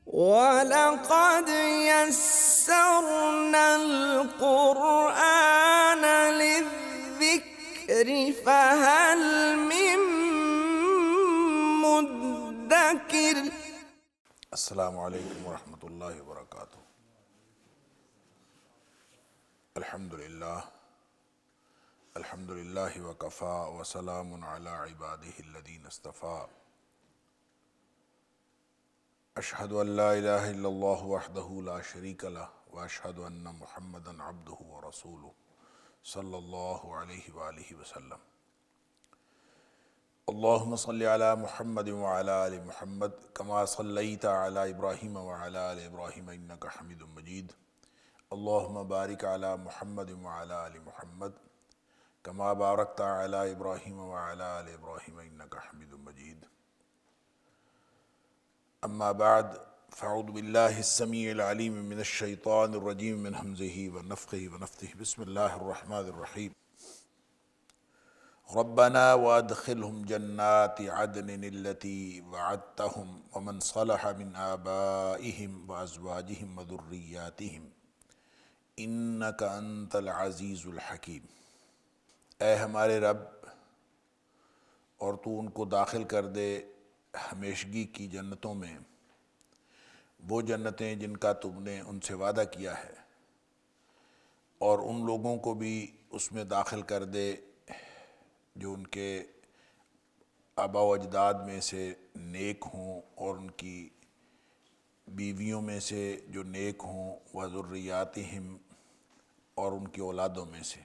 وَلَقَدْ يَسَّرْنَا الْقُرْآنَ لِلذِّكْرِ فَهَلْ مِن مُّدَّكِرٍ۔ السلام علیکم ورحمۃ اللہ وبرکاتہ۔ الحمدللہ وکفیٰ وسلام علی عبادہ الذین اصطفیٰ۔ اشہد ان لا الہ الا اللہ وحدہ لا شریک لہ واشہد ان محمدا عبدہ ورسولہ صلی اللہ علیہ وآلہ وسلم۔ اللہم صلی علی محمد وعلی آل محمد کما صلیت علی ابراہیم وعلی آل ابراہیم انک حمید مجید۔ اللہم بارک علی محمد وعلی آل محمد کما بارکت علی ابراہیم وعلی آل ابراہیم انک حمید مجید۔ اما بعد فاعوذ باللہ السمیع العلیم من الشیطان الرجیم من ہمزہ ونفخہ ونفثہ بسم اللہ الرحمن الرحیم۔ ربنا وادخلهم جنات عدن التي وعدتهم ومن صلح من آبائهم وأزواجهم وذرياتهم إنك أنت العزيز الحكيم۔ اے ہمارے رب، اور تو ان کو داخل کر دے ہمیشگی کی جنتوں میں، وہ جنتیں جن کا تم نے ان سے وعدہ کیا ہے، اور ان لوگوں کو بھی اس میں داخل کر دے جو ان کے آبا و اجداد میں سے نیک ہوں، اور ان کی بیویوں میں سے جو نیک ہوں، وذریاتہم، اور ان کی اولادوں میں سے۔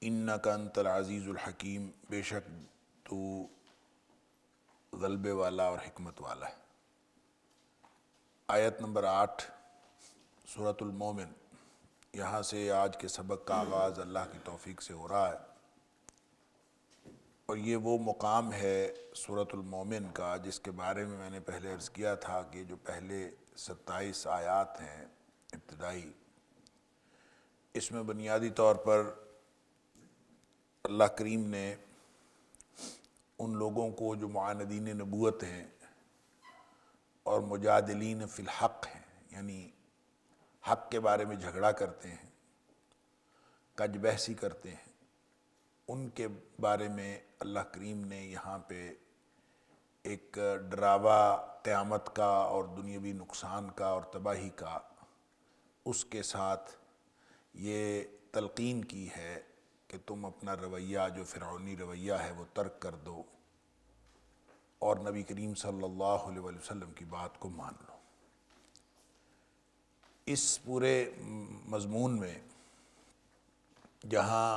انک انت العزیز الحکیم، بے شک تو غلبے والا اور حکمت والا ہے۔ آیت نمبر 8 سورۃ المومن۔ یہاں سے آج کے سبق کا آغاز اللہ کی توفیق سے ہو رہا ہے، اور یہ وہ مقام ہے سورۃ المومن کا جس کے بارے میں میں نے پہلے عرض کیا تھا کہ جو پہلے 27 آیات ہیں ابتدائی، اس میں بنیادی طور پر اللہ کریم نے ان لوگوں کو جو معاندین نبوت ہیں اور مجادلین فی الحق ہیں، یعنی حق کے بارے میں جھگڑا کرتے ہیں، کج بحثی کرتے ہیں، ان کے بارے میں اللہ کریم نے یہاں پہ ایک ڈراوا قیامت کا اور دنیاوی نقصان کا اور تباہی کا اس کے ساتھ یہ تلقین کی ہے کہ تم اپنا رویہ جو فرعونی رویہ ہے وہ ترک کر دو اور نبی کریم صلی اللہ علیہ وسلم کی بات کو مان لو۔ اس پورے مضمون میں جہاں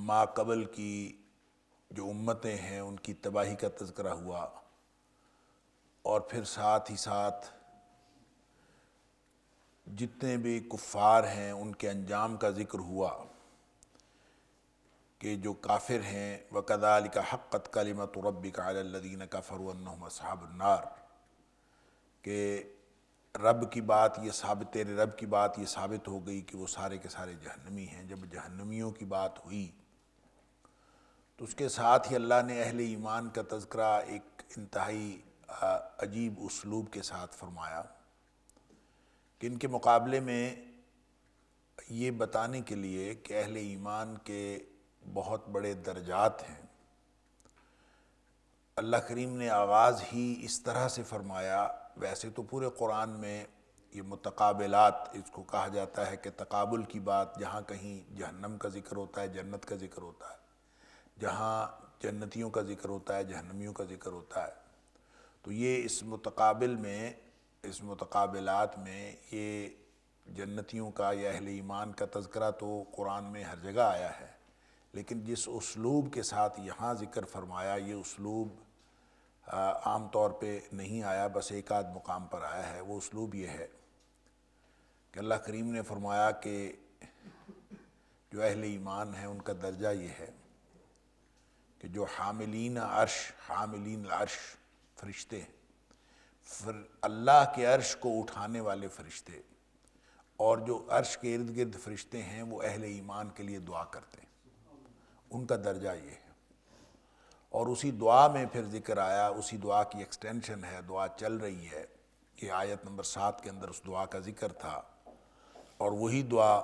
ما قبل کی جو امتیں ہیں ان کی تباہی کا تذکرہ ہوا، اور پھر ساتھ ہی ساتھ جتنے بھی کفار ہیں ان کے انجام کا ذکر ہوا کہ جو کافر ہیں وَكَذَلِكَ حَقَّتْ كَلِمَةُ رَبِّكَ عَلَى الَّذِينَ كَفَرُوا أَنَّهُمْ أَصْحَابُ النَّارِ، کہ رب کی بات یہ ثابت، تیرے رب کی بات یہ ثابت ہو گئی کہ وہ سارے کے سارے جہنمی ہیں۔ جب جہنمیوں کی بات ہوئی تو اس کے ساتھ ہی اللہ نے اہل ایمان کا تذکرہ ایک انتہائی عجیب اسلوب کے ساتھ فرمایا کہ ان کے مقابلے میں یہ بتانے کے لیے کہ اہل ایمان کے بہت بڑے درجات ہیں، اللہ کریم نے آغاز ہی اس طرح سے فرمایا۔ ویسے تو پورے قرآن میں یہ متقابلات، اس کو کہا جاتا ہے کہ تقابل کی بات، جہاں کہیں جہنم کا ذکر ہوتا ہے، جنت کا ذکر ہوتا ہے، جہاں جنتیوں کا ذکر ہوتا ہے، جہنمیوں کا ذکر ہوتا ہے، تو یہ اس متقابل میں، اس متقابلات میں یہ جنتیوں کا یا اہل ایمان کا تذکرہ تو قرآن میں ہر جگہ آیا ہے، لیکن جس اسلوب کے ساتھ یہاں ذکر فرمایا یہ اسلوب عام طور پہ نہیں آیا، بس ایک آدھ مقام پر آیا ہے۔ وہ اسلوب یہ ہے کہ اللہ کریم نے فرمایا کہ جو اہل ایمان ہیں ان کا درجہ یہ ہے کہ جو حاملین العرش فرشتے ہیں، اللہ کے عرش کو اٹھانے والے فرشتے، اور جو عرش کے ارد گرد فرشتے ہیں وہ اہل ایمان کے لیے دعا کرتے ہیں، ان کا درجہ یہ ہے۔ اور اسی دعا میں پھر ذکر آیا، اسی دعا کی ایکسٹینشن ہے، دعا چل رہی ہے کہ آیت نمبر 7 کے اندر اس دعا کا ذکر تھا، اور وہی دعا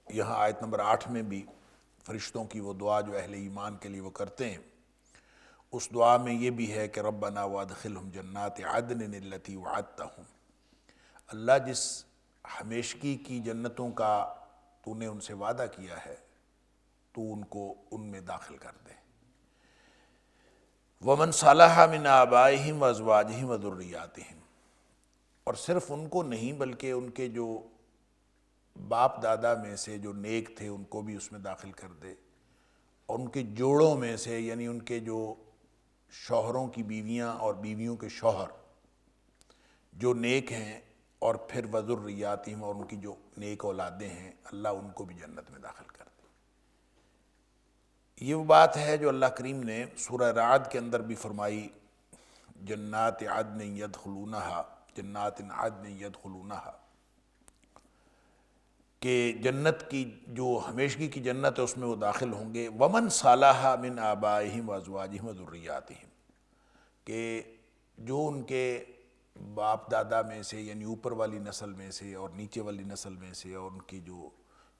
یہاں آیت نمبر 8 میں بھی فرشتوں کی وہ دعا جو اہل ایمان کے لیے وہ کرتے ہیں، اس دعا میں یہ بھی ہے کہ ربنا وادخلہم جنات عدن التی وعدتہم، اللہ جس ہمیشگی کی جنتوں کا تو نے ان سے وعدہ کیا ہے تو ان کو ان میں داخل کر دے۔ ومن صلح من آبائہم وازواجہم وذریاتہم، اور صرف ان کو نہیں بلکہ ان کے جو باپ دادا میں سے جو نیک تھے ان کو بھی اس میں داخل کر دے، اور ان کے جوڑوں میں سے یعنی ان کے جو شوہروں کی بیویاں اور بیویوں کے شوہر جو نیک ہیں، اور پھر وذریاتہم، اور ان کی جو نیک اولادیں ہیں، اللہ ان کو بھی جنت میں داخل کر دے۔ یہ وہ بات ہے جو اللہ کریم نے سورہ رعد کے اندر بھی فرمائی، جنات عدن یدخلونہا، جنات عدن یدخلونہا، کہ جنت کی جو ہمیشگی کی جنت ہے اس میں وہ داخل ہوں گے۔ ومن صلح من آبائہم وازواجہم وذریاتہم، کہ جو ان کے باپ دادا میں سے یعنی اوپر والی نسل میں سے اور نیچے والی نسل میں سے، اور ان کی جو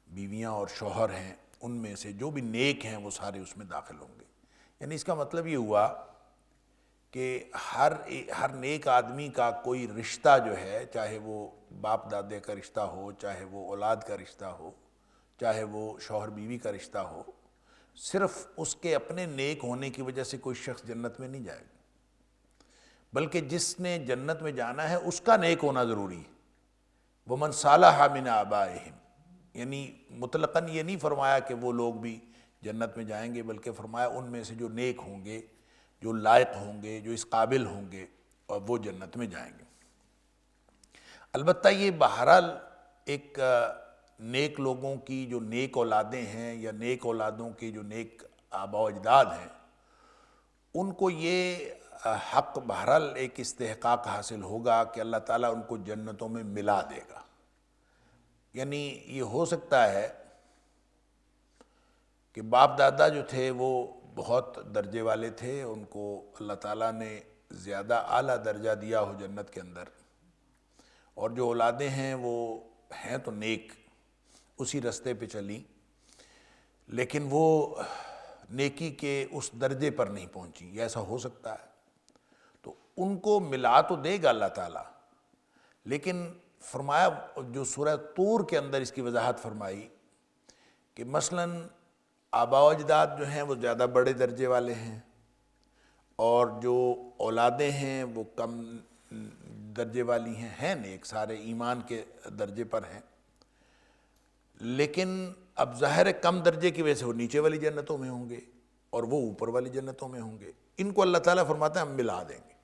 بیویاں اور شوہر ہیں ان میں سے جو بھی نیک ہیں وہ سارے اس میں داخل ہوں گے۔ یعنی اس کا مطلب یہ ہوا کہ ہر نیک آدمی کا کوئی رشتہ جو ہے، چاہے وہ باپ دادے کا رشتہ ہو، چاہے وہ اولاد کا رشتہ ہو، چاہے وہ شوہر بیوی کا رشتہ ہو، صرف اس کے اپنے نیک ہونے کی وجہ سے کوئی شخص جنت میں نہیں جائے گا، بلکہ جس نے جنت میں جانا ہے اس کا نیک ہونا ضروری ہے۔ ومن صلح من آبائہم، یعنی مطلقاً یہ نہیں فرمایا کہ وہ لوگ بھی جنت میں جائیں گے، بلکہ فرمایا ان میں سے جو نیک ہوں گے، جو لائق ہوں گے، جو اس قابل ہوں گے، اور وہ جنت میں جائیں گے۔ البتہ یہ بہرحال ایک نیک لوگوں کی جو نیک اولادیں ہیں، یا نیک اولادوں کے جو نیک آبا و اجداد ہیں، ان کو یہ حق بہرحال ایک استحقاق حاصل ہوگا کہ اللہ تعالیٰ ان کو جنتوں میں ملا دے گا۔ یعنی یہ ہو سکتا ہے کہ باپ دادا جو تھے وہ بہت درجے والے تھے، ان کو اللہ تعالیٰ نے زیادہ اعلیٰ درجہ دیا ہو جنت کے اندر، اور جو اولادیں ہیں وہ ہیں تو نیک، اسی رستے پہ چلیں، لیکن وہ نیکی کے اس درجے پر نہیں پہنچی، یہ ایسا ہو سکتا ہے۔ تو ان کو ملا تو دے گا اللہ تعالیٰ، لیکن فرمایا جو سورہ طور کے اندر اس کی وضاحت فرمائی کہ مثلاً آبا و اجداد جو ہیں وہ زیادہ بڑے درجے والے ہیں، اور جو اولادیں ہیں وہ کم درجے والی ہیں نیک، سارے ایمان کے درجے پر ہیں، لیکن اب ظاہر ہے کم درجے کی وجہ سے وہ نیچے والی جنتوں میں ہوں گے اور وہ اوپر والی جنتوں میں ہوں گے۔ ان کو اللہ تعالیٰ فرماتا ہے ہم ملا دیں گے۔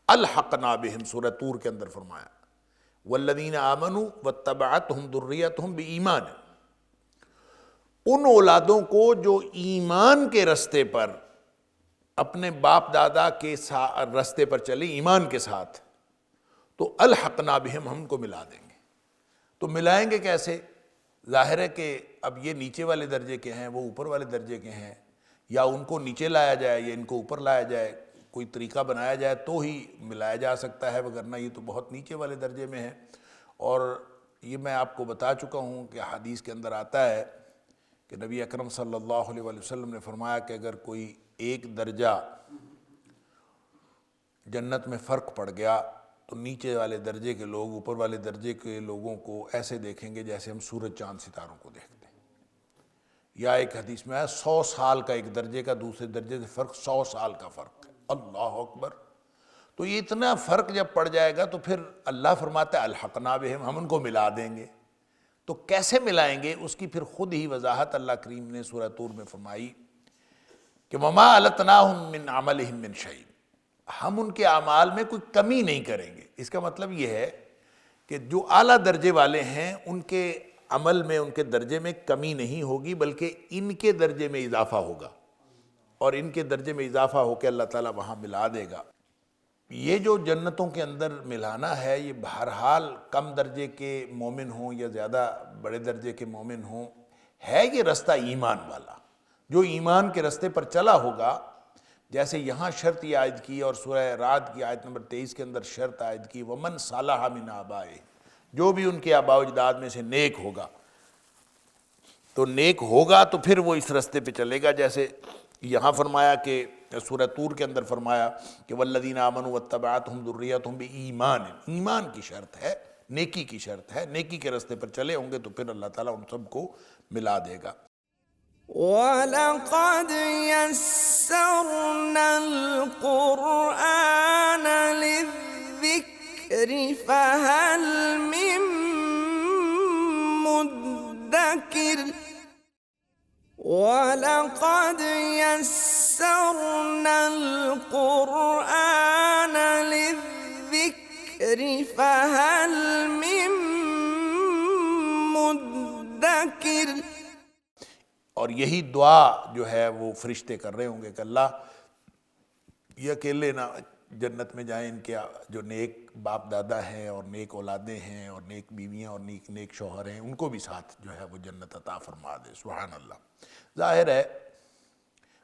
الحقنا بہم، سورہ طور کے اندر فرمایا والذین آمنوا واتبعتہم ذریتہم بایمان، ان اولادوں کو جو ایمان کے رستے پر اپنے باپ دادا کے رستے پر چلے ایمان کے ساتھ، تو الحقنا بہم، ہم کو ملا دیں گے۔ تو ملائیں گے کیسے؟ ظاہر ہے کہ اب یہ نیچے والے درجے کے ہیں، وہ اوپر والے درجے کے ہیں، یا ان کو نیچے لایا جائے یا ان کو اوپر لایا جائے، کوئی طریقہ بنایا جائے تو ہی ملایا جا سکتا ہے، وگرنہ یہ تو بہت نیچے والے درجے میں ہے۔ اور یہ میں آپ کو بتا چکا ہوں کہ حدیث کے اندر آتا ہے کہ نبی اکرم صلی اللہ علیہ وآلہ وسلم نے فرمایا کہ اگر کوئی ایک درجہ جنت میں فرق پڑ گیا تو نیچے والے درجے کے لوگ اوپر والے درجے کے لوگوں کو ایسے دیکھیں گے جیسے ہم سورج چاند ستاروں کو دیکھتے ہیں۔ یا ایک حدیث میں ہے 100 سال کا ایک درجے کا دوسرے درجے سے فرق، 100 سال کا فرق ہے۔ اللہ اکبر! تو یہ اتنا فرق جب پڑ جائے گا تو پھر اللہ فرماتا ہے الحقنا بہم، ہم ان کو ملا دیں گے۔ تو کیسے ملائیں گے اس کی پھر خود ہی وضاحت اللہ کریم نے سورہ طور میں فرمائی کہ وما التناہم من عملہم من شیء، ہم ان کے اعمال میں کوئی کمی نہیں کریں گے۔ اس کا مطلب یہ ہے کہ جو اعلیٰ درجے والے ہیں ان کے عمل میں، ان کے درجے میں کمی نہیں ہوگی، بلکہ ان کے درجے میں اضافہ ہوگا، اور ان کے درجے میں اضافہ ہو کے اللہ تعالیٰ وہاں ملا دے گا۔ یہ جو جنتوں کے اندر ملانا ہے یہ بہرحال کم درجے کے مومن ہوں یا زیادہ بڑے درجے کے مومن ہوں، ہے یہ رستہ ایمان والا۔ جو ایمان کے رستے پر چلا ہوگا جیسے یہاں شرط یہ عائد کی اور سورہ رعد کی آیت نمبر 23 کے اندر شرط عائد کی ومن صالح من آبائے، جو بھی ان کے آباء و اجداد میں سے نیک ہوگا، تو نیک ہوگا تو پھر وہ اس رستے پہ چلے گا، جیسے یہاں فرمایا کہ سورہ طور کے اندر فرمایا کہ والذین آمنوا واتبعتہم ذریتہم بایمان، ایمان کی شرط ہے، نیکی کی شرط ہے، نیکی کے رستے پر چلے ہوں گے تو پھر اللہ تعالیٰ ان سب کو ملا دے گا۔ وَلَقَدْ يَسَّرْنَا الْقُرْآنَ لِلذِّكْرِ فَهَلْ مِن مُّدَّكِرٍ وَلَقَدْ يَسَّرْنَا الْقُرْآنَ لِلذِّكْرِ فَهَلْ مِن مُّدَّكِرٍ۔ اور یہی دعا جو ہے وہ فرشتے کر رہے ہوں گے کہ اللہ یہ اکیلے نہ جنت میں جائیں، ان کے جو نیک باپ دادا ہیں اور نیک اولادیں ہیں اور نیک بیویاں اور نیک شوہر ہیں، ان کو بھی ساتھ جو ہے وہ جنت عطا فرما دے۔ سبحان اللہ۔ ظاہر ہے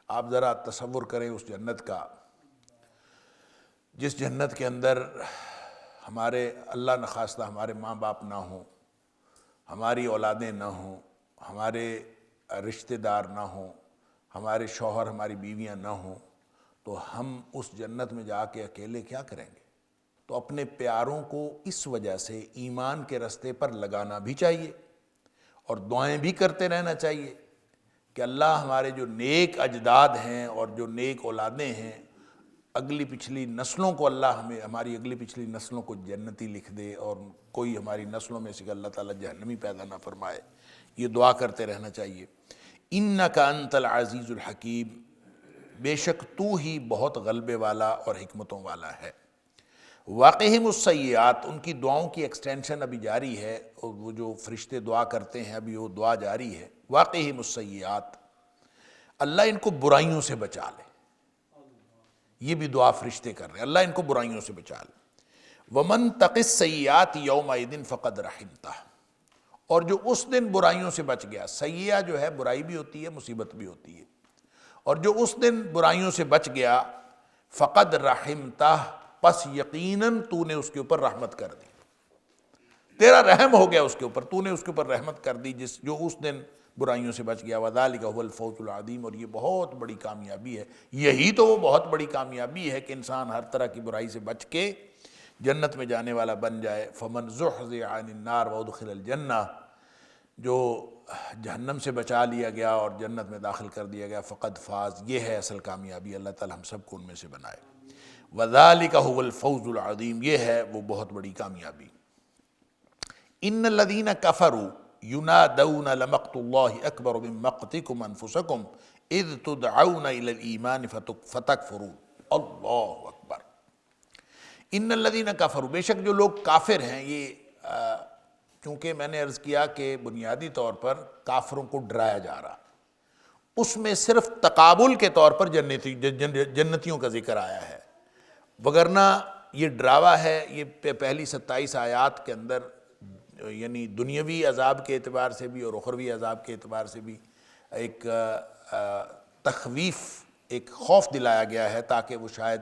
آپ ذرا تصور کریں اس جنت کا، جس جنت کے اندر ہمارے اللہ نخواستہ ہمارے ماں باپ نہ ہوں، ہماری اولادیں نہ ہوں، ہمارے رشتہ دار نہ ہوں، ہمارے شوہر ہماری بیویاں نہ ہوں، تو ہم اس جنت میں جا کے اکیلے کیا کریں گے؟ تو اپنے پیاروں کو اس وجہ سے ایمان کے رستے پر لگانا بھی چاہیے اور دعائیں بھی کرتے رہنا چاہیے کہ اللہ ہمارے جو نیک اجداد ہیں اور جو نیک اولادیں ہیں، اگلی پچھلی نسلوں کو اللہ ہماری اگلی پچھلی نسلوں کو جنتی لکھ دے اور کوئی ہماری نسلوں میں سے کہ اللہ تعالیٰ جہنمی پیدا نہ فرمائے۔ یہ دعا کرتے رہنا چاہیے۔ اِنَّكَ أَنْتَ الْعَزِيزُ الْحَكِيمُ، بے شک تو ہی بہت غلبے والا اور حکمتوں والا ہے۔ واقعہم السیئات، ان کی دعاؤں کی ایکسٹینشن ابھی جاری ہے، اور وہ جو فرشتے دعا کرتے ہیں ابھی وہ دعا جاری ہے۔ واقعہم السیئات، اللہ ان کو برائیوں سے بچا لے، یہ بھی دعا فرشتے کر رہے ہیں، اللہ ان کو برائیوں سے بچا لے۔ وَمَن تَقِ السَّیِّئَاتِ یَوْمَئِذٍ فَقَدْ رَحِمْتَهُ، اور جو اس دن برائیوں سے بچ گیا، سیئہ جو ہے برائی بھی ہوتی ہے، مصیبت بھی ہوتی ہے، اور جو اس دن برائیوں سے بچ گیا فقد رحمتہ، پس یقیناً تو نے اس کے اوپر رحمت کر دی، تیرا رحم ہو گیا اس کے اوپر، تو نے اس کے اوپر رحمت کر دی جو اس دن برائیوں سے بچ گیا۔ وَذَلِكَ هُوَ الْفَوْزُ الْعَظِيمُ، اور یہ بہت بڑی کامیابی ہے، یہی تو وہ بہت بڑی کامیابی ہے کہ انسان ہر طرح کی برائی سے بچ کے جنت میں جانے والا بن جائے۔ فَمَنْ زُحْزِحَ عَنِ النَّارِ وَأُدْخِلَ الْجَنَّةَ، جو جہنم سے بچا لیا گیا اور جنت میں داخل کر دیا گیا، فقد فاز، یہ ہے اصل کامیابی۔ اللہ تعالی ہم سب کو ان میں سے بنائے۔ وَذَلِكَ هُوَ الْفَوْزُ الْعَظِيمُ، یہ ہے وہ بہت بڑی کامیابی۔ إِنَّ الَّذِينَ كَفَرُوا يُنَادَوْنَ لَمَقْتُ اللَّهِ أَكْبَرُ مِن مَقْتِكُمْ أَنفُسَكُمْ إِذْ تُدْعَوْنَ إِلَى الْإِيمَانِ فَتَكْفُرُونَ۔ اللہ اکبر۔ إِنَّ الَّذِينَ كَفَرُوا، بے شک جو لوگ کافر ہیں، یہ چونکہ میں نے عرض کیا کہ بنیادی طور پر کافروں کو ڈرایا جا رہا، اس میں صرف تقابل کے طور پر جنتیوں کا ذکر آیا ہے، وگرنہ یہ ڈراوا ہے۔ یہ پہلی 27 آیات کے اندر یعنی دنیاوی عذاب کے اعتبار سے بھی اور اخروی عذاب کے اعتبار سے بھی ایک تخویف، ایک خوف دلایا گیا ہے تاکہ وہ شاید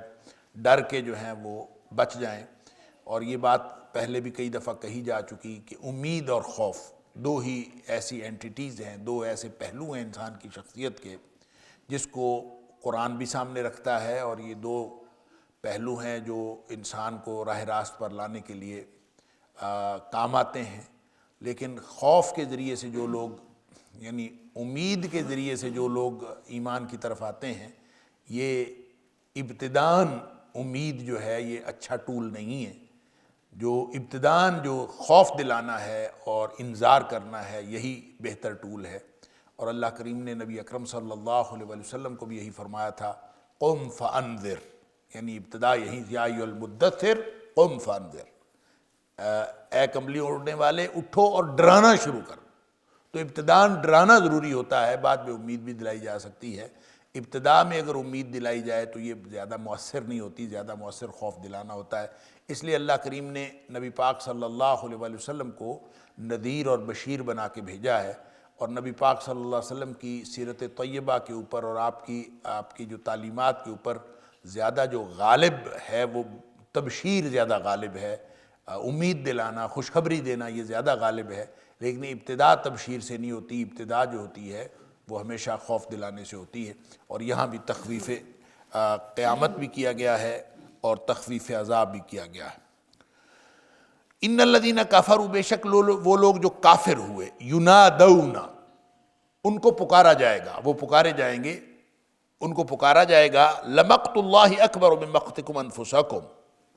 ڈر کے جو ہیں وہ بچ جائیں۔ اور یہ بات پہلے بھی کئی دفعہ کہی جا چکی کہ امید اور خوف دو ہی ایسی اینٹیٹیز ہیں، دو ایسے پہلو ہیں انسان کی شخصیت کے جس کو قرآن بھی سامنے رکھتا ہے، اور یہ دو پہلو ہیں جو انسان کو راہ راست پر لانے کے لیے کام آتے ہیں۔ لیکن خوف کے ذریعے سے جو لوگ یعنی امید کے ذریعے سے جو لوگ ایمان کی طرف آتے ہیں، یہ ابتداً امید جو ہے یہ اچھا ٹول نہیں ہے۔ جو ابتداً جو خوف دلانا ہے اور انذار کرنا ہے، یہی بہتر ٹول ہے۔ اور اللہ کریم نے نبی اکرم صلی اللہ علیہ وسلم کو بھی یہی فرمایا تھا، قم فانذر، یعنی ابتدا یہی، یا ایھا المدثر قم فانذر، اے کمبلی اوڑھنے والے اٹھو اور ڈرانا شروع کرو۔ تو ابتداء ڈرانا ضروری ہوتا ہے، بعد میں امید بھی دلائی جا سکتی ہے۔ ابتدا میں اگر امید دلائی جائے تو یہ زیادہ مؤثر نہیں ہوتی، زیادہ مؤثر خوف دلانا ہوتا ہے۔ اس لیے اللہ کریم نے نبی پاک صلی اللہ علیہ وسلم کو نذیر اور بشیر بنا کے بھیجا ہے۔ اور نبی پاک صلی اللہ علیہ وسلم کی سیرت طیبہ کے اوپر اور آپ کی جو تعلیمات کے اوپر زیادہ جو غالب ہے وہ تبشیر زیادہ غالب ہے، امید دلانا، خوشخبری دینا یہ زیادہ غالب ہے، لیکن ابتدا تبشیر سے نہیں ہوتی، ابتدا جو ہوتی ہے وہ ہمیشہ خوف دلانے سے ہوتی ہے۔ اور یہاں بھی تخویف قیامت بھی کیا گیا ہے اور تخویف عذاب بھی کیا گیا ہے۔ ان الذین کفروا، بے شک وہ لوگ جو کافر ہوئے، ینادون، ان کو پکارا جائے گا، وہ پکارے جائیں گے، ان کو پکارا جائے گا، لمقت اللہ اکبر من مقتکم انفسکم،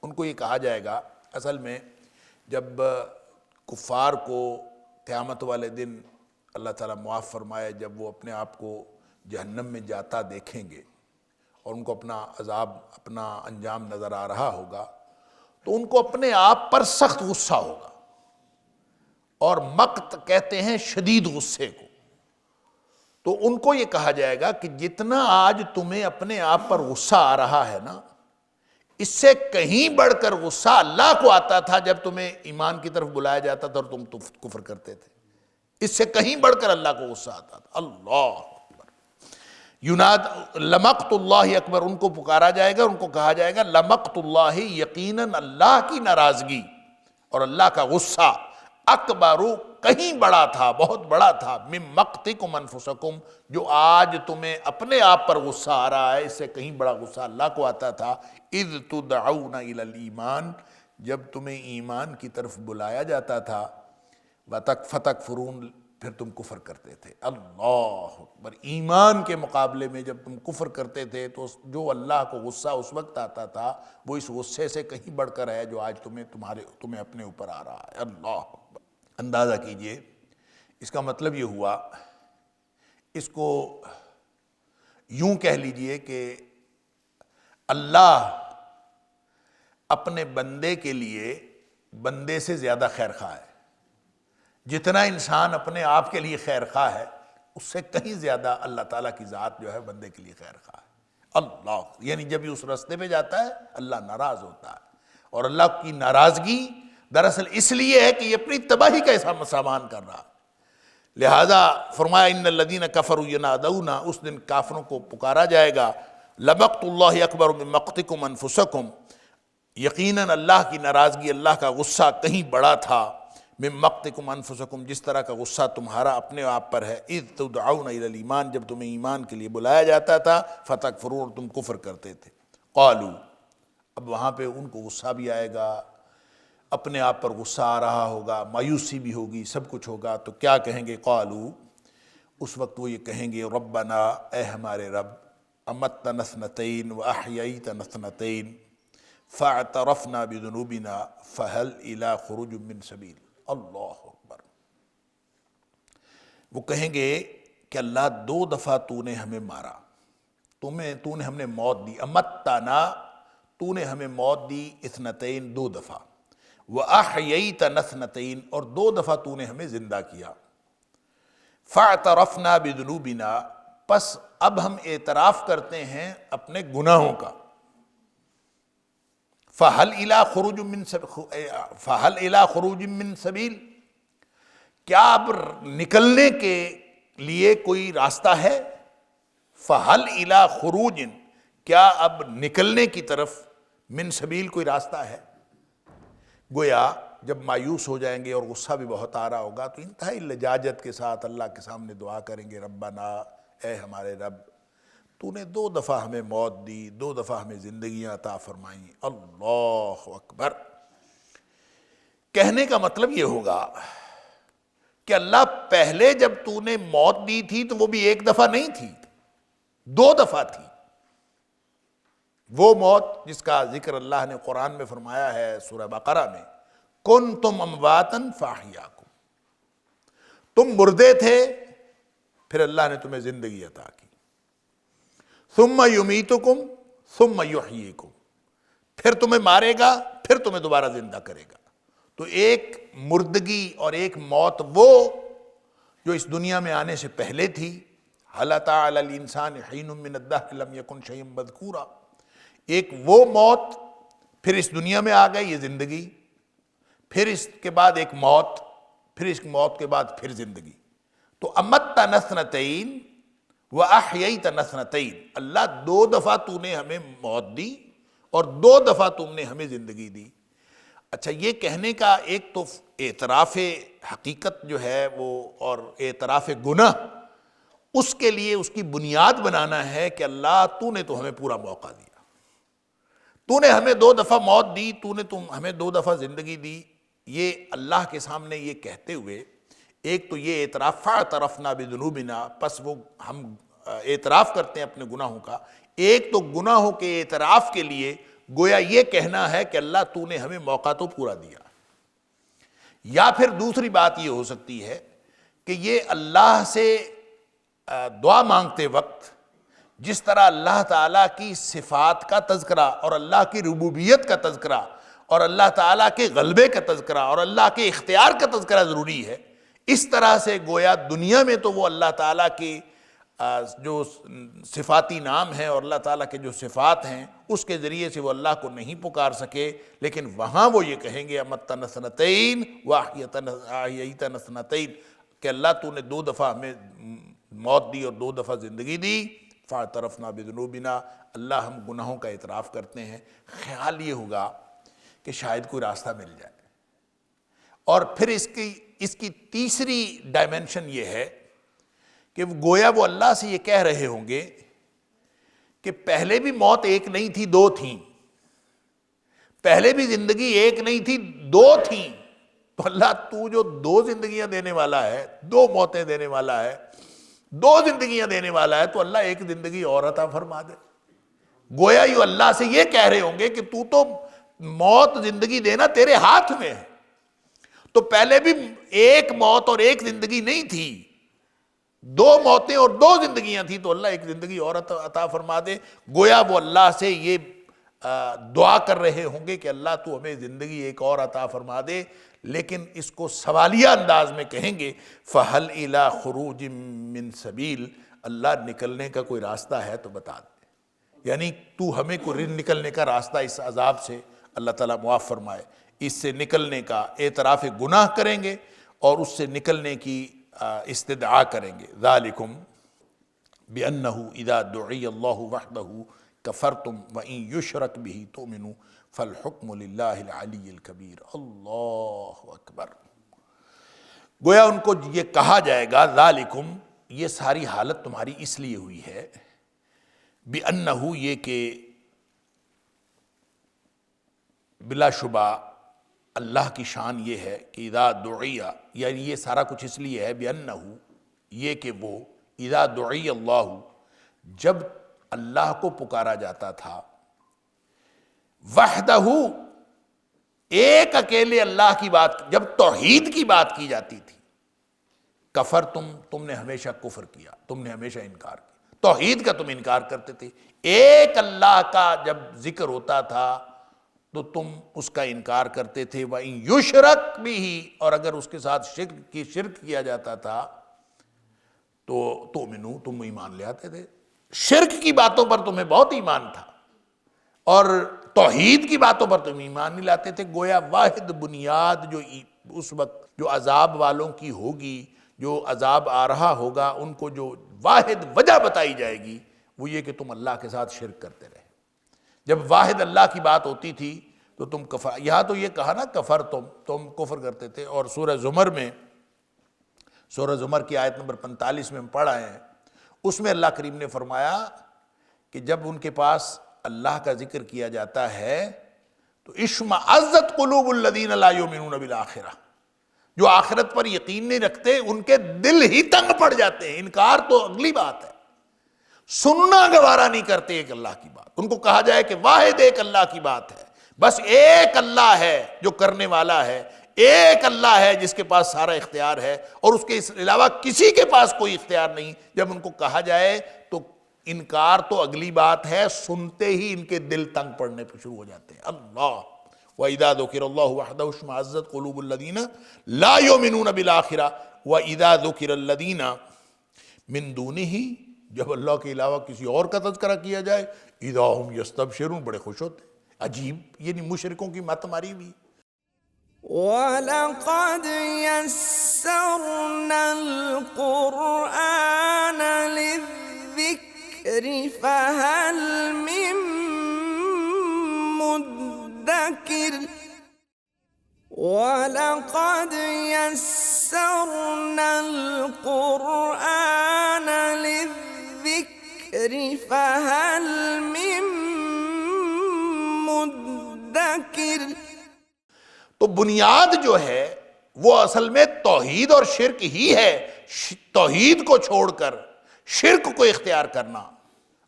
ان کو یہ کہا جائے گا۔ اصل میں جب کفار کو قیامت والے دن اللہ تعالیٰ معاف فرمائے، جب وہ اپنے آپ کو جہنم میں جاتا دیکھیں گے اور ان کو اپنا عذاب، اپنا انجام نظر آ رہا ہوگا، تو ان کو اپنے آپ پر سخت غصہ ہوگا، اور مقت کہتے ہیں شدید غصے کو۔ تو ان کو یہ کہا جائے گا کہ جتنا آج تمہیں اپنے آپ پر غصہ آ رہا ہے نا، اس سے کہیں بڑھ کر غصہ اللہ کو آتا تھا جب تمہیں ایمان کی طرف بلایا جاتا تھا اور تم کفر کرتے تھے، اس سے کہیں بڑھ کر اللہ کو غصہ آتا تھا۔ اللہ اکبر، لمقت اللہ اکبر، ان کو پکارا جائے گا، ان کو کہا جائے گا لمقت اللہ، یقیناً اللہ کی ناراضگی اور اللہ کا غصہ، اکبر، کہیں بڑا تھا، بہت بڑا تھا، من مقتکم انفسکم، جو آج تمہیں اپنے آپ پر غصہ آ رہا ہے، اس سے کہیں بڑا غصہ اللہ کو آتا تھا۔ اذ تدعون الی الایمان، جب تمہیں ایمان کی طرف بلایا جاتا تھا، فتکفرون، پھر تم کفر کرتے تھے۔ اللہ اکبر، ایمان کے مقابلے میں جب تم کفر کرتے تھے تو جو اللہ کو غصہ اس وقت آتا تھا وہ اس غصے سے کہیں بڑھ کر ہے جو آج تمہیں اپنے اوپر آ رہا ہے۔ اللہ اکبر، اندازہ کیجئے، اس کا مطلب یہ ہوا، اس کو یوں کہہ لیجئے کہ اللہ اپنے بندے کے لیے بندے سے زیادہ خیر خواہ ہے۔ جتنا انسان اپنے آپ کے لیے خیر خواہ ہے، اس سے کہیں زیادہ اللہ تعالیٰ کی ذات جو ہے بندے کے لیے خیر خواہ ہے۔ اللہ، یعنی جب یہ اس راستے پہ جاتا ہے اللہ ناراض ہوتا ہے، اور اللہ کی ناراضگی دراصل اس لیے ہے کہ یہ اپنی تباہی کا سامان کر رہا ہے۔ لہذا فرمایا ان الذین کفروا ینادون، اس دن کافروں کو پکارا جائے گا، لمقت اللہ اکبر من مقتکم انفسکم، یقیناً اللہ کی ناراضگی، اللہ کا غصہ کہیں بڑا تھا، من مقتکم انفسکم، جس طرح کا غصہ تمہارا اپنے آپ پر ہے، اذ تدعون الی الایمان، جب تمہیں ایمان کے لیے بلایا جاتا تھا، فتکفرون، تم کفر کرتے تھے۔ قالوا، اب وہاں پہ ان کو غصہ بھی آئے گا، اپنے آپ پر غصہ آ رہا ہوگا، مایوسی بھی ہوگی، سب کچھ ہوگا، تو کیا کہیں گے؟ قالوا، اس وقت وہ یہ کہیں گے، ربنا، اے ہمارے رب، امتنا اثنتین واحییتنا اثنتین فاعترفنا بذنوبنا فہل الی خروج من سبیل۔ اللہ اکبر، وہ کہیں گے کہ اللہ 2 دفعہ تو نے ہمیں مارا، تو نے ہمیں موت دی، امتنا، تو نے ہمیں موت دی، اثنتین، 2 دفعہ، وَأَحْيَيْتَنَا اثْنَتَيْن، اور 2 دفعہ تو نے ہمیں زندہ کیا، فَاعْتَرَفْنَا بِذُنُوبِنَا، پس اب ہم اعتراف کرتے ہیں اپنے گناہوں کا، فَهَلْ إِلَىٰ خُرُوجٍ مِّن سَبِيلٍ، کیا اب نکلنے کے لیے کوئی راستہ ہے؟ فَهَلْ إِلَىٰ خُرُوجٍ، کیا اب نکلنے کی طرف من سبیل کوئی راستہ ہے؟ گویا جب مایوس ہو جائیں گے اور غصہ بھی بہت آ رہا ہوگا تو انتہائی لجاجت کے ساتھ اللہ کے سامنے دعا کریں گے، ربنا، اے ہمارے رب، تو نے 2 دفعہ ہمیں موت دی، 2 دفعہ ہمیں زندگیاں عطا فرمائیں۔ اللہ اکبر، کہنے کا مطلب یہ ہوگا کہ اللہ پہلے جب تو نے موت دی تھی تو وہ بھی 1 دفعہ نہیں تھی، 2 دفعہ تھی۔ وہ موت جس کا ذکر اللہ نے قرآن میں فرمایا ہے سورہ بقرہ میں، کنتم امواتا فاحیاکم، تم مردے تھے پھر اللہ نے تمہیں زندگی عطا کی، ثم یمیتکم ثم یحییکم، پھر تمہیں مارے گا پھر تمہیں دوبارہ زندہ کرے گا۔ تو ایک مردگی اور ایک موت وہ جو اس دنیا میں آنے سے پہلے تھی، هل أتى على الإنسان حين من الدهر لم يكن شيئا مذكورا، ایک وہ موت، پھر اس دنیا میں آ گئی یہ زندگی، پھر اس کے بعد ایک موت، پھر اس موت کے بعد پھر زندگی۔ تو امت نثنتین و احییت نثنتین، اللہ 2 دفعہ تو نے ہمیں موت دی اور 2 دفعہ تم نے ہمیں زندگی دی۔ اچھا، یہ کہنے کا ایک تو اعتراف حقیقت جو ہے وہ، اور اعتراف گناہ، اس کے لیے اس کی بنیاد بنانا ہے کہ اللہ تو نے تو ہمیں پورا موقع دیا، تو نے ہمیں 2 دفعہ موت دی، تو نے ہمیں 2 دفعہ زندگی دی۔ یہ اللہ کے سامنے یہ کہتے ہوئے ایک تو یہ اعتراف، فاعترفنا بذنوبنا، پس وہ ہم اعتراف کرتے ہیں اپنے گناہوں کا، ایک تو گناہوں کے اعتراف کے لیے گویا یہ کہنا ہے کہ اللہ تو نے ہمیں موقع تو پورا دیا۔ یا پھر دوسری بات یہ ہو سکتی ہے کہ یہ اللہ سے دعا مانگتے وقت جس طرح اللہ تعالیٰ کی صفات کا تذکرہ اور اللہ کی ربوبیت کا تذکرہ اور اللہ تعالیٰ کے غلبے کا تذکرہ اور اللہ کے اختیار کا تذکرہ ضروری ہے، اس طرح سے گویا دنیا میں تو وہ اللہ تعالیٰ کی جو صفاتی نام ہیں اور اللہ تعالیٰ کے جو صفات ہیں اس کے ذریعے سے وہ اللہ کو نہیں پکار سکے، لیکن وہاں وہ یہ کہیں گے امت نثنتین و احییت نثنتین، کہ اللہ تو نے 2 دفعہ ہمیں موت دی اور 2 دفعہ زندگی دی۔ فاعترفنا بذنوبنا، اللہ ہم گناہوں کا اعتراف کرتے ہیں۔ خیال یہ ہوگا کہ شاید کوئی راستہ مل جائے، اور پھر اس کی تیسری ڈائمنشن یہ ہے کہ گویا وہ اللہ سے یہ کہہ رہے ہوں گے کہ پہلے بھی موت ایک نہیں تھی، 2 تھیں، پہلے بھی زندگی ایک نہیں تھی، 2 تھیں، تو اللہ تو جو 2 زندگیاں دینے والا ہے، 2 موتیں دینے والا ہے، 2 زندگیاں دینے والا ہے، تو اللہ ایک زندگی اور عطا فرما دے۔ گویا یہ اللہ سے یہ کہہ رہے ہوں گے کہ تو موت زندگی دینا تیرے ہاتھ میں ہے، تو پہلے بھی ایک موت اور ایک زندگی نہیں تھی، 2 موتیں اور 2 زندگیاں تھیں، تو اللہ ایک زندگی اور عطا فرما دے۔ گویا وہ اللہ سے یہ دعا کر رہے ہوں گے کہ اللہ تو ہمیں زندگی ایک اور عطا فرما دے، لیکن اس کو سوالیہ انداز میں کہیں گے فَهَلْ إِلَىٰ خُرُوجٍ مِّن سَبِيلٍ، اللہ نکلنے کا کوئی راستہ ہے تو بتا دے، یعنی تو ہمیں کوئی نکلنے کا راستہ اس عذاب سے اللہ تعالیٰ معاف فرمائے، اس سے نکلنے کا اعتراف گناہ کریں گے اور اس سے نکلنے کی استدعا کریں گے۔ ذالکم بأنہ اذا دعی اللہ وحدہ کفرتم وإن یشرک بہ تؤمنوا فالحکم للہ العلی الکبیر۔ اللہ اکبر۔ گویا ان کو یہ کہا جائے گا ذالکم، یہ ساری حالت تمہاری اس لیے ہوئی ہے، بأنہ، یہ کہ بلا شبہ اللہ کی شان یہ ہے کہ اذا دعی، یعنی یہ سارا کچھ اس لیے ہے بأنہ، یہ کہ وہ اذا دعی اللہ، جب اللہ کو پکارا جاتا تھا، وحدہ، ایک اکیلے اللہ کی بات، جب توحید کی بات کی جاتی تھی، کفر تم نے ہمیشہ کفر کیا، تم نے ہمیشہ انکار کیا، توحید کا تم انکار کرتے تھے۔ ایک اللہ کا جب ذکر ہوتا تھا تو تم اس کا انکار کرتے تھے، وَإِن يُشْرَكْ بِهِ، اور اگر اس کے ساتھ شرک کیا جاتا تھا تو تؤمنوا، تم ایمان لے آتے تھے۔ شرک کی باتوں پر تمہیں بہت ایمان تھا اور توحید کی باتوں پر تم ایمان نہیں لاتے تھے۔ گویا واحد بنیاد جو اس وقت جو عذاب والوں کی ہوگی، جو عذاب آ رہا ہوگا، ان کو جو واحد وجہ بتائی جائے گی وہ یہ کہ تم اللہ کے ساتھ شرک کرتے رہے۔ جب واحد اللہ کی بات ہوتی تھی تو تم کفر، یہاں تو یہ کہا نا کفر، تم کفر کرتے تھے۔ اور سورہ زمر میں، سورہ زمر کی آیت نمبر 45 میں ہم پڑھ آئے ہیں، اس میں اللہ کریم نے فرمایا کہ جب ان کے پاس اللہ کا ذکر کیا جاتا ہے تو اشمئزت قلوب الذین لا یؤمنون بالآخرہ، جو آخرت پر یقین نہیں رکھتے ان کے دل ہی تنگ پڑ جاتے ہیں۔ انکار تو اگلی بات ہے، سننا گوارا نہیں کرتے ایک اللہ کی بات۔ ان کو کہا جائے کہ واحد ایک اللہ کی بات ہے، بس ایک اللہ ہے جو کرنے والا ہے، ایک اللہ ہے جس کے پاس سارا اختیار ہے اور اس کے علاوہ کسی کے پاس کوئی اختیار نہیں۔ جب ان کو کہا جائے تو انکار تو اگلی بات ہے، سنتے ہی ان کے دل تنگ پڑنے پہ شروع ہو جاتے ہیں۔ اللہ وَإِذَا ذُكِرَ اللَّهُ وَحْدَهُ اشْمَئَزَّتْ قُلُوبُ الَّذِينَ لَا يُؤْمِنُونَ بِالْآخِرَةِ وَإِذَا ذُكِرَ الَّذِينَ مِن دُونِهِ، جب اللہ کے علاوہ کسی اور کا تذکرہ کیا جائے اِذَا هُمْ يَسْتَبْشِرُونَ، بڑے خوش ہوتے ہیں۔ عجیب، یعنی مشرکوں کی مت ماری بھی۔ وَلَقَدْ يسرنا القرآن للذكر فهل من مدكر ولقد يسرنا القرآن للذكر فهل من مدكر۔ تو بنیاد جو ہے وہ اصل میں توحید اور شرک ہی ہے، توحید کو چھوڑ کر شرک کو اختیار کرنا۔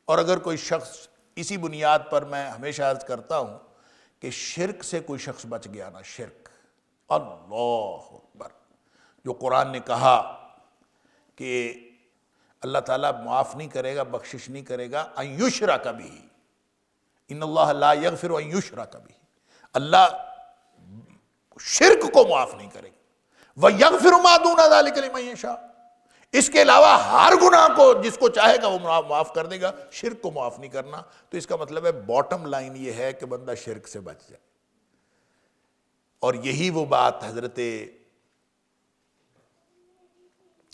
اور اگر کوئی شخص اسی بنیاد پر، میں ہمیشہ عرض کرتا ہوں کہ شرک سے کوئی شخص بچ گیا نا، شرک، اللہ اکبر، جو قرآن نے کہا کہ اللہ تعالیٰ معاف نہیں کرے گا، بخشش نہیں کرے گا، ان یشرک بہ، ان اللہ لا یغفر ان یشرک بہ، اللہ شرک کو معاف نہیں کرے گا، وَيَغْفِرُ مَا دُونَ ذَلِكَ لِمَن يَشَاءُ، اس کے علاوہ ہر گناہ کو جس کو چاہے گا وہ معاف کر دے گا، شرک کو معاف نہیں کرنا۔ تو اس کا مطلب ہے باٹم لائن یہ ہے کہ بندہ شرک سے بچ جائے۔ اور یہی وہ بات حضرت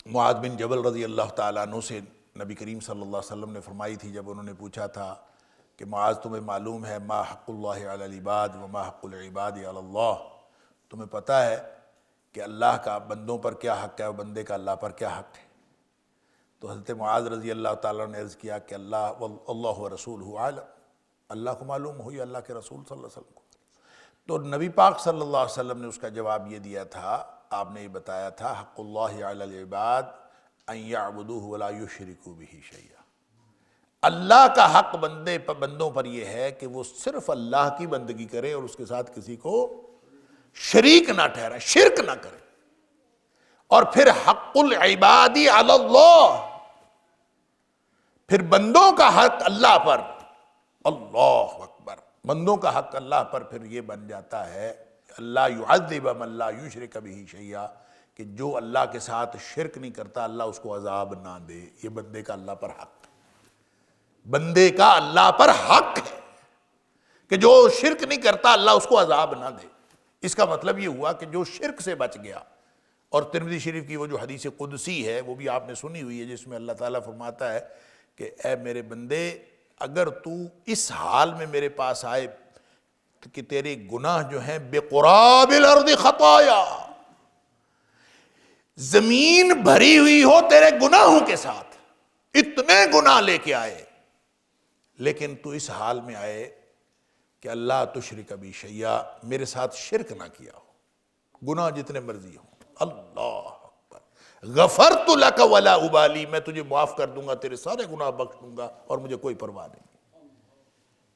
معاذ بن جبل رضی اللہ تعالیٰ عنہ سے نبی کریم صلی اللہ علیہ وسلم نے فرمائی تھی، جب انہوں نے پوچھا تھا کہ معاذ تمہیں معلوم ہے ما حق اللہ علی العباد وما حق العباد علی اللہ، تمہیں پتہ ہے کہ اللہ کا بندوں پر کیا حق ہے اور بندے کا اللہ پر کیا حق ہے؟ تو حضرت معاذ رضی اللہ تعالیٰ نے عرض کیا کہ اللہ و رسولہ عالم، اللہ کو معلوم ہوئی، اللہ کے رسول صلی اللہ علیہ وسلم کو۔ تو نبی پاک صلی اللہ علیہ وسلم نے اس کا جواب یہ دیا تھا، آپ نے یہ بتایا تھا حق اللہ علی العباد ان یعبدوہ ولا یشرکوا بہ شیئا، اللہ کا حق بندوں پر یہ ہے کہ وہ صرف اللہ کی بندگی کرے اور اس کے ساتھ کسی کو شریک نہ ٹھہرائے، شرک نہ کرے۔ اور پھر حق العباد علی اللہ، پھر بندوں کا حق اللہ پر، اللہ اکبر، بندوں کا حق اللہ پر پھر یہ بن جاتا ہے اللہ یعذب من لا یشرک بہ شیئا، کہ جو اللہ کے ساتھ شرک نہیں کرتا اللہ اس کو عذاب نہ دے۔ یہ بندے کا اللہ پر حق، بندے کا اللہ پر حق ہے کہ جو شرک نہیں کرتا اللہ اس کو عذاب نہ دے۔ اس کا مطلب یہ ہوا کہ جو شرک سے بچ گیا، اور ترمذی شریف کی وہ جو حدیث قدسی ہے وہ بھی آپ نے سنی ہوئی ہے، جس میں اللہ تعالیٰ فرماتا ہے کہ اے میرے بندے، اگر تو اس حال میں میرے پاس آئے کہ تیرے گناہ جو ہیں بقراب الارض خطایا، زمین بھری ہوئی ہو تیرے گناہوں کے ساتھ، اتنے گناہ لے کے آئے، لیکن تو اس حال میں آئے کہ اللہ تشرک بی شیئا، میرے ساتھ شرک نہ کیا ہو، گناہ جتنے مرضی ہوں، اللہ اکبر، غفرت لک ولا ابالی، میں تجھے معاف کر دوں گا، تیرے سارے گناہ بخش دوں گا اور مجھے کوئی پرواہ نہیں۔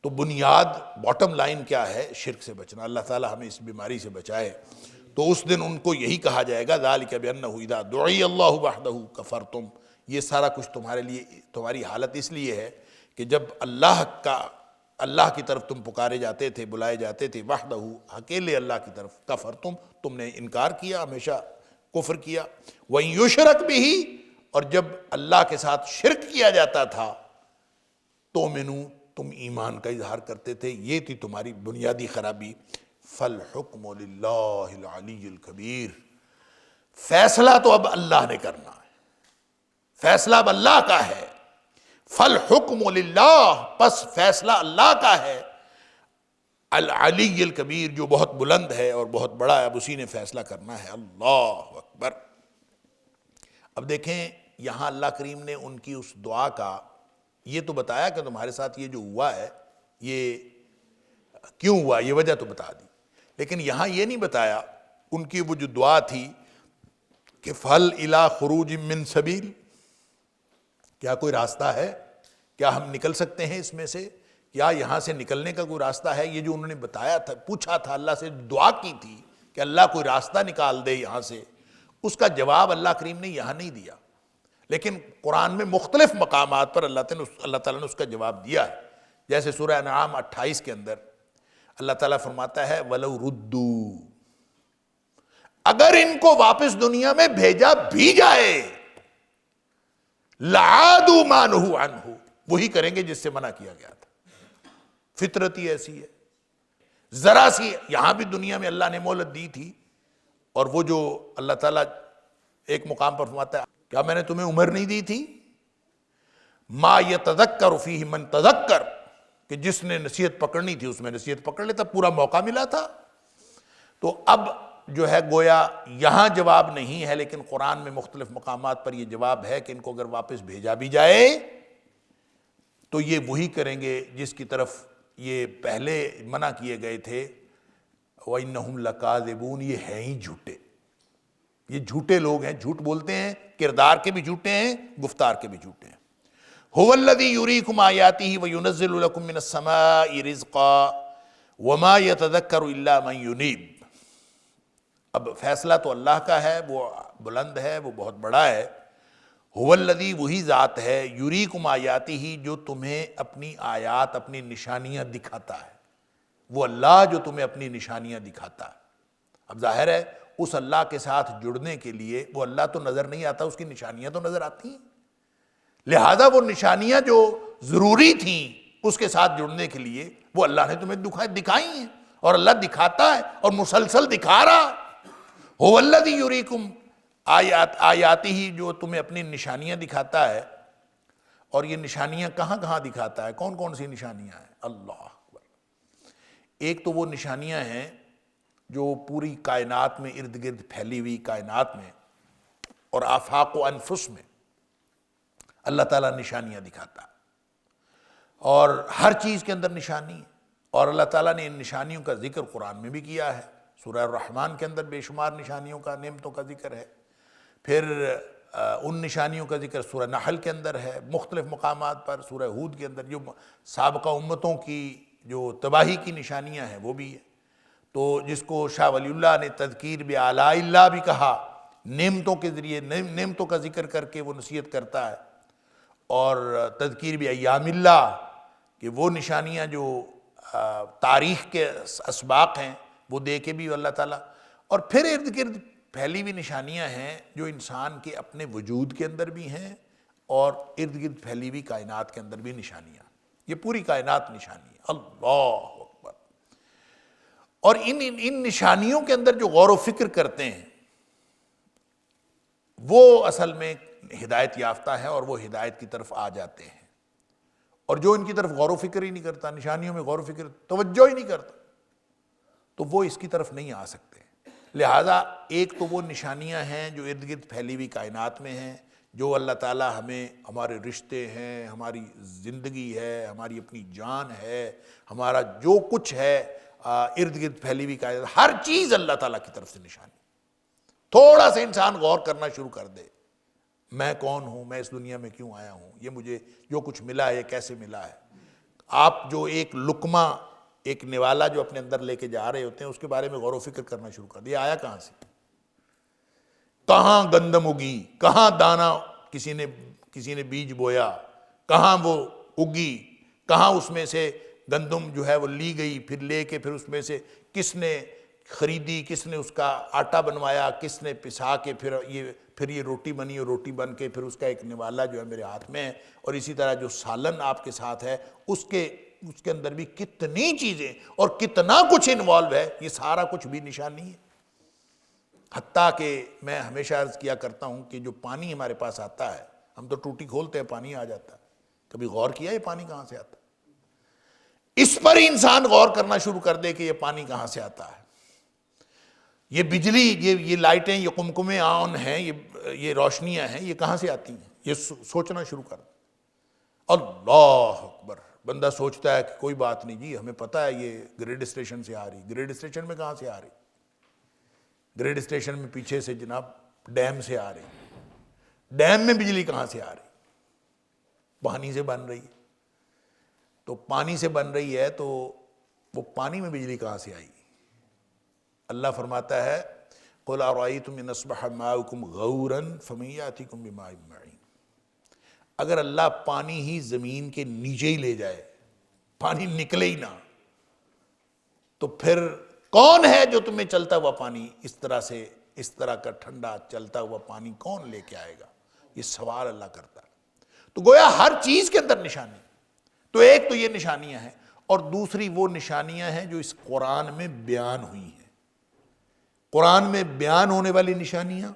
تو بنیاد، باٹم لائن کیا ہے؟ شرک سے بچنا۔ اللہ تعالی ہمیں اس بیماری سے بچائے۔ تو اس دن ان کو یہی کہا جائے گا ذالک بانہ اذا دعی اللہ وحدہ کفرتم، یہ سارا کچھ تمہارے لیے، تمہاری حالت اس لیے ہے کہ جب اللہ کی طرف تم پکارے جاتے تھے، بلائے جاتے تھے، وحدہ، اکیلے اللہ کی طرف، کفرتم، تم نے انکار کیا، ہمیشہ کفر کیا، وَإِن یشرک بہ، اور جب اللہ کے ساتھ شرک کیا جاتا تھا تؤمنوا، تم ایمان کا اظہار کرتے تھے۔ یہ تھی تمہاری بنیادی خرابی۔ فالحکم للہ العلی الکبیر، فیصلہ تو اب اللہ نے کرنا ہے، فیصلہ اب اللہ کا ہے۔ فالحکم للہ، پس فیصلہ اللہ کا ہے، العلی الکبیر، جو بہت بلند ہے اور بہت بڑا ہے، اب اسی نے فیصلہ کرنا ہے۔ اللہ اکبر۔ اب دیکھیں یہاں اللہ کریم نے ان کی اس دعا کا یہ تو بتایا کہ تمہارے ساتھ یہ جو ہوا ہے یہ کیوں ہوا، یہ وجہ تو بتا دی، لیکن یہاں یہ نہیں بتایا ان کی وہ جو دعا تھی کہ فَهَلْ إِلَىٰ خُرُوجٍ مِّن سَبِيلٍ، کیا کوئی راستہ ہے، کیا ہم نکل سکتے ہیں اس میں سے، کیا یہاں سے نکلنے کا کوئی راستہ ہے؟ یہ جو انہوں نے بتایا تھا، پوچھا تھا اللہ سے، دعا کی تھی کہ اللہ کوئی راستہ نکال دے یہاں سے، اس کا جواب اللہ کریم نے یہاں نہیں دیا، لیکن قرآن میں مختلف مقامات پر اللہ تعالیٰ نے اس کا جواب دیا ہے۔ جیسے سورہ انعام 28 کے اندر اللہ تعالیٰ فرماتا ہے وَلَوْ رُدُّوا، اگر ان کو واپس دنیا میں بھیجا بھی جائے، لَعَادُوا مَا نُهُوا عَنْهُ، وہی کریں گے جس سے منع کیا گیا تھا۔ فطرت ہی ایسی ہے، ذرا سی یہاں بھی دنیا میں اللہ نے مہلت دی تھی، اور وہ جو اللہ تعالیٰ ایک مقام پر فرماتا ہے کیا میں نے تمہیں عمر نہیں دی تھی؟ ما یتذکر فیہ من تذکر، کہ جس نے نصیحت پکڑنی تھی اس میں نصیحت پکڑ لیتا، پورا موقع ملا تھا۔ تو اب جو ہے گویا یہاں جواب نہیں ہے، لیکن قرآن میں مختلف مقامات پر یہ جواب ہے کہ ان کو اگر واپس بھیجا بھی جائے تو یہ وہی کریں گے جس کی طرف یہ پہلے منع کیے گئے تھے، وَإِنَّهُمْ لَكَاذِبُونَ، یہ ہیں ہی جھوٹے، یہ جھوٹے لوگ ہیں، جھوٹ بولتے ہیں، کردار کے بھی جھوٹے ہیں، گفتار کے بھی جھوٹے ہیں۔ هُوَ الَّذِي يُرِيكُمْ آيَاتِهِ وَيُنَزِّلُ لَكُم مِّنَ السَّمَاءِ رِزْقًا وَمَا يَتَذَكَّرُ إِلَّا مَن يُنِيبُ۔ اب فیصلہ تو اللہ کا ہے، وہ بلند ہے، وہ بہت بڑا ہے۔ هُوَ الَّذِي، وہی ذات ہے، يُرِيكُمْ آيَاتِهِ، جو تمہیں اپنی آیات، اپنی نشانیاں دکھاتا ہے، وہ اللہ جو تمہیں اپنی نشانیاں دکھاتا ہے۔ اب ظاہر ہے اس اللہ کے ساتھ جڑنے کے لیے وہ اللہ تو نظر نہیں آتا، اس کی نشانیاں تو نظر آتی ہیں، لہذا وہ نشانیاں جو ضروری تھیں اس کے ساتھ جڑنے کے لیے وہ اللہ نے تمہیں دکھائی ہیں، اور اللہ دکھاتا ہے اور مسلسل دکھا رہا۔ هُوَ الَّذِي يُرِيكُمْ آیاتِهِ، جو تمہیں اپنی نشانیاں دکھاتا ہے۔ اور یہ نشانیاں کہاں کہاں دکھاتا ہے؟ کون کون سی نشانیاں ہیں؟ اللہ اکبر۔ ایک تو وہ نشانیاں ہیں جو پوری کائنات میں، ارد گرد پھیلی ہوئی کائنات میں اور آفاق و انفس میں اللہ تعالیٰ نشانیاں دکھاتا ہے، اور ہر چیز کے اندر نشانی ہے، اور اللہ تعالیٰ نے ان نشانیوں کا ذکر قرآن میں بھی کیا ہے۔ سورہ الرحمن کے اندر بے شمار نشانیوں کا، نعمتوں کا ذکر ہے۔ پھر ان نشانیوں کا ذکر سورہ نحل کے اندر ہے، مختلف مقامات پر، سورہ ہود کے اندر جو سابقہ امتوں کی جو تباہی کی نشانیاں ہیں وہ بھی ہے۔ تو جس کو شاہ ولی اللہ نے تذکیر بآلاء اللہ بھی کہا، نعمتوں کے ذریعے نعمتوں کا ذکر کر کے وہ نصیحت کرتا ہے، اور تذکیر بایام اللہ، کہ وہ نشانیاں جو تاریخ کے اسباق ہیں وہ دے کے بھی اللہ تعالیٰ، اور پھر ارد گرد پھیلی ہوئی نشانیاں ہیں جو انسان کے اپنے وجود کے اندر بھی ہیں، اور ارد گرد پھیلی ہوئی کائنات کے اندر بھی نشانیاں، یہ پوری کائنات نشانی ہے۔ اللہ اکبر۔ اور ان نشانیوں کے اندر جو غور و فکر کرتے ہیں وہ اصل میں ہدایت یافتہ ہے، اور وہ ہدایت کی طرف آ جاتے ہیں۔ اور جو ان کی طرف غور و فکر ہی نہیں کرتا، نشانیوں میں غور و فکر توجہ ہی نہیں کرتا، تو وہ اس کی طرف نہیں آ سکتے۔ لہٰذا ایک تو وہ نشانیاں ہیں جو ارد گرد پھیلی ہوئی کائنات میں ہیں، جو اللہ تعالیٰ ہمیں، ہمارے رشتے ہیں، ہماری زندگی ہے، ہماری اپنی جان ہے، ہمارا جو کچھ ہے ارد گرد پھیلی ہوئی کائنات، ہر چیز اللہ تعالیٰ کی طرف سے نشانی۔ تھوڑا سا انسان غور کرنا شروع کر دے، میں کون ہوں، میں اس دنیا میں کیوں آیا ہوں، یہ مجھے جو کچھ ملا ہے یہ کیسے ملا ہے۔ آپ جو ایک لقمہ، ایک نوالا جو اپنے اندر لے کے جا رہے ہوتے ہیں، اس کے بارے میں غور و فکر کرنا شروع کر دیا، آیا کہاں سے، کہاں گندم اگی، کہاں دانہ کسی نے بیج بویا، کہاں وہ اگی، کہاں اس میں سے گندم جو ہے وہ لی گئی، پھر لے کے پھر اس میں سے کس نے خریدی، کس نے اس کا آٹا بنوایا، کس نے پسا کے پھر یہ روٹی بنی، اور روٹی بن کے پھر اس کا ایک نوالا جو ہے میرے ہاتھ میں ہے، اور اسی طرح جو سالن آپ کے ساتھ ہے اس کے اندر بھی کتنی چیزیں اور کتنا کچھ انوالو ہے، یہ سارا کچھ بھی نشانی ہے۔ حتیٰ کہ میں ہمیشہ عرض کیا کرتا ہوں کہ جو پانی ہمارے پاس آتا ہے، ہم تو ٹوٹی کھولتے ہیں پانی آ جاتا ہے، کبھی غور کیا یہ پانی کہاں سے آتا ہے؟ اس پر ہی انسان غور کرنا شروع کر دے کہ یہ پانی کہاں سے آتا ہے، یہ بجلی، یہ لائٹیں، یہ قمقمے آن ہیں، یہ روشنیاں ہیں، یہ کہاں سے آتی ہیں، یہ سوچنا شروع کر دے۔ اللہ اکبر۔ بندہ سوچتا ہے کہ کوئی بات نہیں جی، ہمیں پتہ ہے یہ گریڈ اسٹیشن سے آ رہی، گریڈ اسٹیشن میں کہاں سے آ رہی؟ گریڈ اسٹیشن میں پیچھے سے جناب ڈیم سے آ رہی، ڈیم میں بجلی کہاں سے آ رہی؟ پانی سے بن رہی ہے، تو پانی سے بن رہی ہے تو وہ پانی میں بجلی کہاں سے آئی؟ اللہ فرماتا ہے قُلْ أَرَأَيْتُمْ إِنْ أَصْبَحَ مَاؤُكُمْ غَوْرًا فَمَنْ يَأْتِيكُمْ بِمَاءٍ مَّعِينٍ۔ اگر اللہ پانی ہی زمین کے نیچے ہی لے جائے، پانی نکلے ہی نہ، تو پھر کون ہے جو تمہیں چلتا ہوا پانی اس طرح کا ٹھنڈا چلتا ہوا پانی کون لے کے آئے گا؟ یہ سوال اللہ کرتا ہے۔ تو گویا ہر چیز کے اندر نشانی، تو ایک تو یہ نشانیاں ہیں، اور دوسری وہ نشانیاں ہیں جو اس قرآن میں بیان ہوئی ہیں، قرآن میں بیان ہونے والی نشانیاں،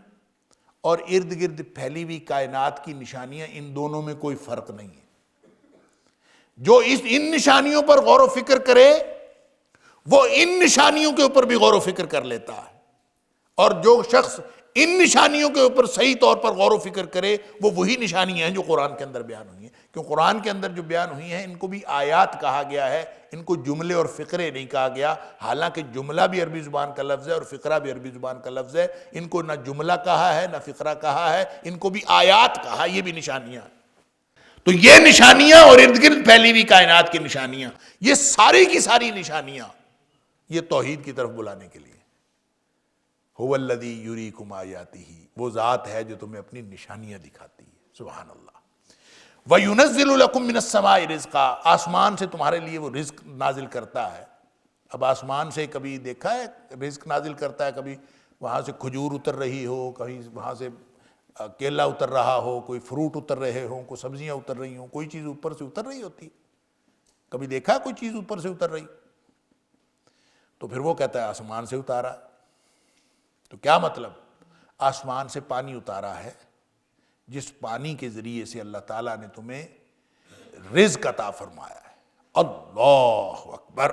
اور ارد گرد پھیلی ہوئی کائنات کی نشانیاں، ان دونوں میں کوئی فرق نہیں ہے۔ جو ان نشانیوں پر غور و فکر کرے وہ ان نشانیوں کے اوپر بھی غور و فکر کر لیتا ہے، اور جو شخص ان نشانیوں کے اوپر صحیح طور پر غور و فکر کرے وہ وہی نشانیاں ہیں جو قرآن کے اندر بیان ہوئی ہیں۔ کیوں قرآن کے اندر جو بیان ہوئی ہیں ان کو بھی آیات کہا گیا ہے، ان کو جملے اور فقرے نہیں کہا گیا، حالانکہ جملہ بھی عربی زبان کا لفظ ہے اور فقرہ بھی عربی زبان کا لفظ ہے۔ ان کو نہ جملہ کہا ہے نہ فقرہ کہا ہے، ان کو بھی آیات کہا، یہ بھی نشانیاں ہیں۔ تو یہ نشانیاں اور ارد گرد پھیلی ہوئی کائنات کی نشانیاں، یہ ساری کی ساری نشانیاں یہ توحید کی طرف بلانے کے لیے۔ هو الذی یریکم آیاتہ، وہ ذات ہے جو تمہیں اپنی نشانیاں دکھاتی ہے، سبحان اللہ۔ وَيُنَزِّلُ لَكُم مِّنَ السَّمَاءِ رِزْقًا، آسمان سے تمہارے لیے وہ رزق نازل کرتا ہے۔ اب آسمان سے کبھی دیکھا ہے رزق نازل کرتا ہے، کبھی وہاں سے کھجور اتر رہی ہو، کبھی وہاں سے کیلا اتر رہا ہو، کوئی فروٹ اتر رہے ہوں، کوئی سبزیاں اتر رہی ہوں، کوئی چیز اوپر سے اتر رہی ہوتی؟ کبھی دیکھا ہے کوئی چیز اوپر سے اتر رہی؟ تو پھر وہ کہتا ہے آسمان سے اتارا۔ تو کیا مطلب؟ آسمان سے پانی اتارا ہے، جس پانی کے ذریعے سے اللہ تعالیٰ نے تمہیں رزق عطا فرمایا ہے۔ اللہ اکبر۔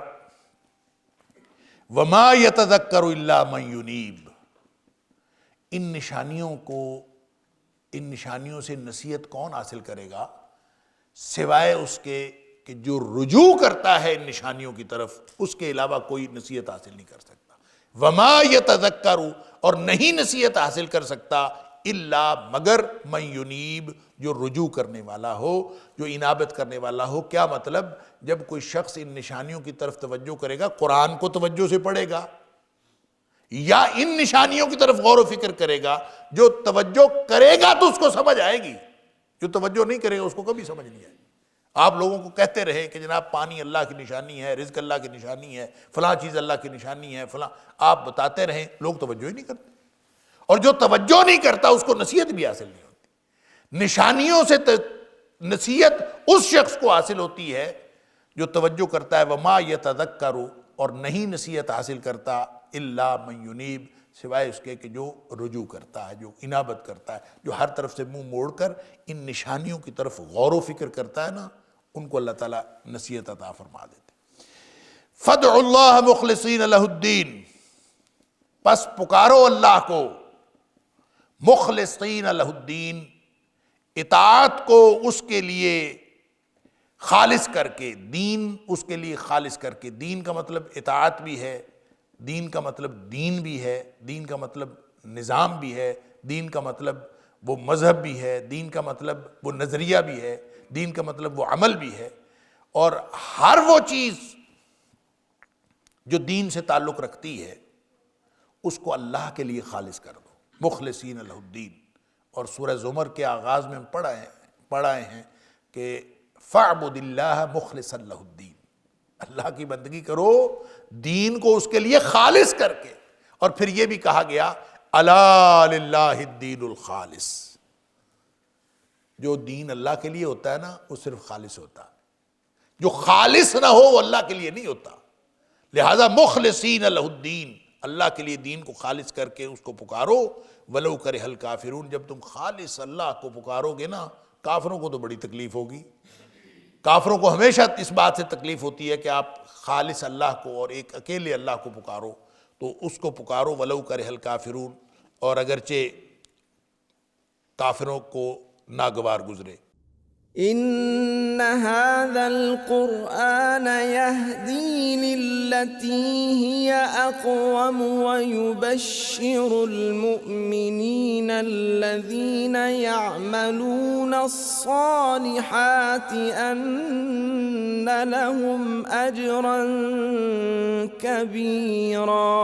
وما یتذکر الا من ینیب، ان نشانیوں سے نصیحت کون حاصل کرے گا سوائے اس کے کہ جو رجوع کرتا ہے ان نشانیوں کی طرف، اس کے علاوہ کوئی نصیحت حاصل نہیں کر سکتا۔ وما یتذکر، اور نہیں نصیحت حاصل کر سکتا الا مگر من ینیب، جو رجوع کرنے والا ہو، جو انابت کرنے والا ہو۔ کیا مطلب؟ جب کوئی شخص ان نشانیوں کی طرف توجہ کرے گا، قرآن کو توجہ سے پڑھے گا یا ان نشانیوں کی طرف غور و فکر کرے گا، جو توجہ کرے گا تو اس کو سمجھ آئے گی، جو توجہ نہیں کرے گا اس کو کبھی سمجھ نہیں آئے گی۔ آپ لوگوں کو کہتے رہے کہ جناب پانی اللہ کی نشانی ہے، رزق اللہ کی نشانی ہے، فلاں چیز اللہ کی نشانی ہے، فلاں، آپ بتاتے رہیں، لوگ توجہ ہی نہیں کرتے، اور جو توجہ نہیں کرتا اس کو نصیحت بھی حاصل نہیں ہوتی۔ نشانیوں سے نصیحت اس شخص کو حاصل ہوتی ہے جو توجہ کرتا ہے، وما یتذکر، اور نہیں نصیحت حاصل کرتا الا من ینیب، سوائے اس کے کہ جو رجوع کرتا ہے، جو انابت کرتا ہے، جو ہر طرف سے منہ موڑ کر ان نشانیوں کی طرف غور و فکر کرتا ہے نا، ان کو اللہ تعالیٰ نصیحت عطا فرما دیتے۔ فَادْعُوا اللَّهَ مُخْلِصِينَ لَهُ الدِّينَ، پس پکارو اللہ کو مخلصین لہ الدین، اطاعت کو اس کے لیے خالص کر کے، دین اس کے لیے خالص کر کے۔ دین کا مطلب اطاعت بھی ہے، دین کا مطلب دین بھی ہے، دین کا مطلب نظام بھی ہے، دین کا مطلب وہ مذہب بھی ہے، دین کا مطلب وہ نظریہ بھی ہے، دین کا مطلب وہ عمل بھی ہے، اور ہر وہ چیز جو دین سے تعلق رکھتی ہے اس کو اللہ کے لیے خالص کر دو، مخلصین لہ الدین۔ اور سورہ زمر کے آغاز میں ہم پڑھائے ہیں کہ فَاعْبُدِ اللَّهَ مُخْلِصًا لَهُ الدِّينَ، اللہ کی بندگی کرو دین کو اس کے لیے خالص کر کے۔ اور پھر یہ بھی کہا گیا الا للہ الدین الخالص، جو دین اللہ کے لیے ہوتا ہے نا وہ صرف خالص ہوتا ہے، جو خالص نہ ہو وہ اللہ کے لیے نہیں ہوتا۔ لہذا مخلصین لہ الدین، اللہ کے لیے دین کو خالص کر کے اس کو پکارو، ولو کرہ الکافرون، جب تم خالص اللہ کو پکارو گے نا، کافروں کو تو بڑی تکلیف ہوگی۔ کافروں کو ہمیشہ اس بات سے تکلیف ہوتی ہے کہ آپ خالص اللہ کو اور ایک اکیلے اللہ کو پکارو، تو اس کو پکارو ولو کرہ الکافرون، اور اگرچہ کافروں کو ناگوار گزرے۔ ان هذا القرآن يهدي للتي هي اقوم ويبشر المؤمنين الذين يعملون الصالحات ان لهم اجرا كبيرا۔